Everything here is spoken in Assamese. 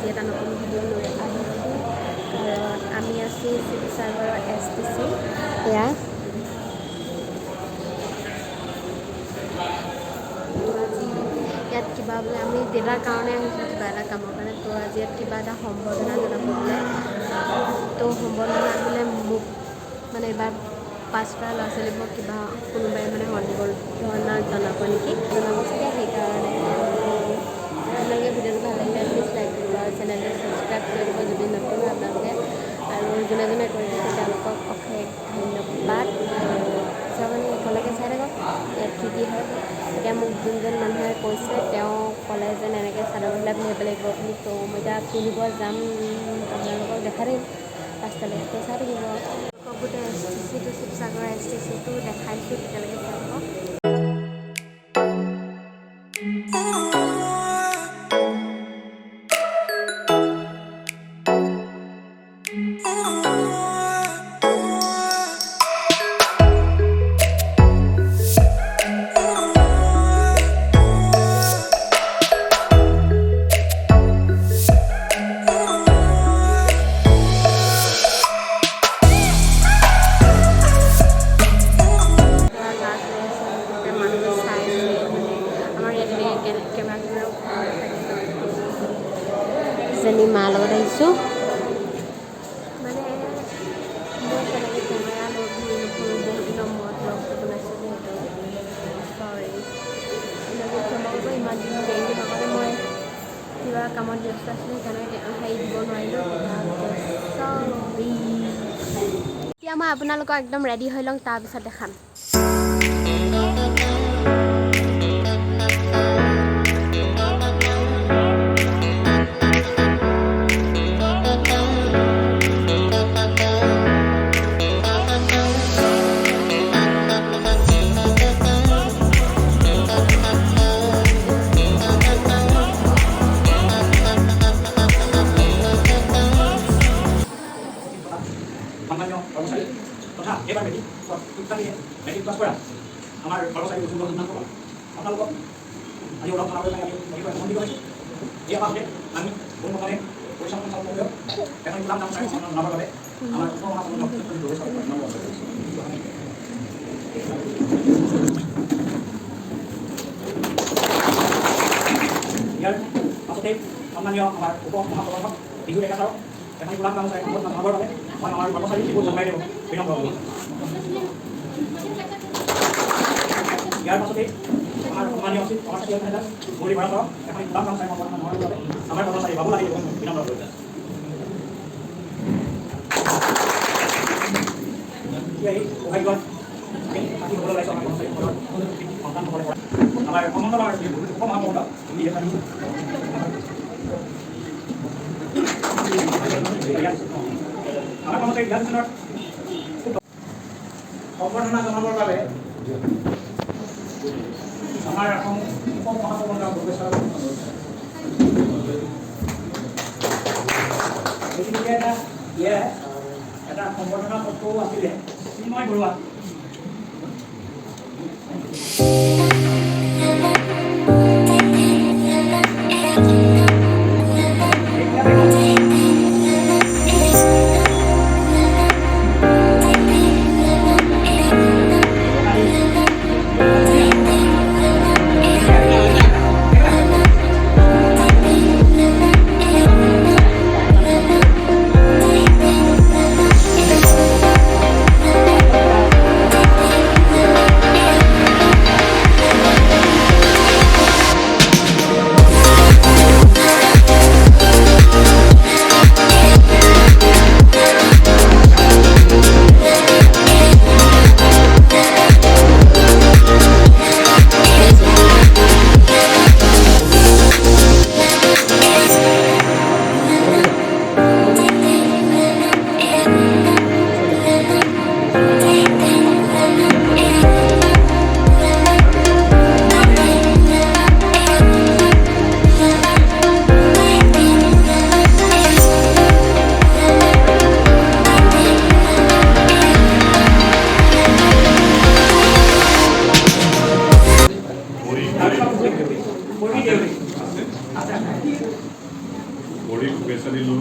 আজি এটা নতুন ভিডিঅ' লৈ আহিছোঁ কাৰণ আমি আছোঁ শিৱসাগৰৰ STC এয়া ইয়াত কিবা বোলে আমি দেউতাৰ কাৰণে আহিছোঁ কিবা এটা কামৰ কাৰণে তো আজি ইয়াত কিবা এটা সম্বৰ্ধনা জনাব বোলে তো সম্বৰ্ধনা আহিলে মোক মানে এবাৰ পাছ কৰা ল'ৰা ছোৱালীবোৰক কিবা কোনোবাই মানে সম্বৰ্ধনা জনাব নেকি জনাব চাগে সেইকাৰণে আপোনালোকে ভিডিঅ'টো ভাল লাগিলে প্লিজ লাইক কৰিব আৰু চেনেলটো ছাবস্ক্ৰাইব কৰিব যদি নতুন আপোনালোকে আৰু যোনে যোনে কৰিছে তেওঁলোকক অশেষ ধন্যবাদ চাবলৈ একেলগে চাই থাকক ইয়াত কি হয় এতিয়া মোক যোনজন মানুহে কৈছে তেওঁ ক'লে যেন এনেকৈ চাদৰ মেখেলা পিন্ধিব লাগিব বুলি তো মই এতিয়া পিন্ধিব যাম আপোনালোকক দেখাই দিম ৰাস্তালৈকে তো চাই থাকিব গোটেই STCটো শিৱসাগৰৰ STCটো দেখাইছোঁ তেতিয়ালৈকে চাই থাকক যেনি মাৰ লগত আহিছোঁ মানে মই তেনেকৈ কেমেৰা লৈ ঘূৰি নুফুৰোঁ বহুত দিনৰ মূৰত লগটো বনাইছোঁ যিহেতু চৰি এনেকৈ ক্ষমা কৰিব ইমান দিন দেৰি নকৰে মই কিবা কামত ব্যস্ত আছিলোঁ সেইকাৰণে হেৰি দিব নোৱাৰিলোঁ চৰি এতিয়া মই আপোনালোকক একদম ৰেডি হৈ লওঁ তাৰপিছত দেখাম এবাৰ মেট্ৰিক পাছ কৰা আমাৰ কৰ্মচাৰী বসুন্ধৰা সিদ্ধান্ত আপোনালোকক আজি অলপ জনাবলৈ লাগে আমি এখন দিব হৈছোঁ এই পাছতে আমি পোনপ্ৰথমে পৰিচালনা চালক এখন গোলাম নাম চাই জনাবৰ বাবে আমাৰ ইয়াৰ পাছতে সন্মানীয় আমাৰ উপ মহাপ্ৰবন্ধক বিহু ডেকা ছাৰক এখন গোলাম নাম চাই জনাবৰ বাবে মই আমাৰ কৰ্মচাৰী শিশুৰ জনাই দিব বিনম্ৰ অনুৰোধ ইয়াৰ পাছতে আমাৰ সন্মানীয় উচিত সমাজসেৱী নেতা গৌৰী বৰা ছাৰক এখন গোলাম নাম চাই জনাবৰ বাবে আমাৰ কৰ্মচাৰী বাবু লাগি বিনম্ৰ অনুৰোধ সৌভাগ্যত আমি হ'বলৈ ওলাইছোঁ আমাৰ কৰ্মচাৰীসকলৰ সন্তানসকলে কৰা আমাৰ সমন্বয়ৰ উপ মহাপ্ৰবন্ধক আমাৰ কৰ্মচাৰী বিধানখনৰ সম্বৰ্ধনা জনাবৰ বাবে আমাৰ এখন উপ মহাপ্ৰবন্ধক গতিকে এটা সম্বৰ্ধনা পত্ৰও আছিলে চিন্ময় বৰুৱা পঢ়ি শুভেচ্ছা দিলোঁ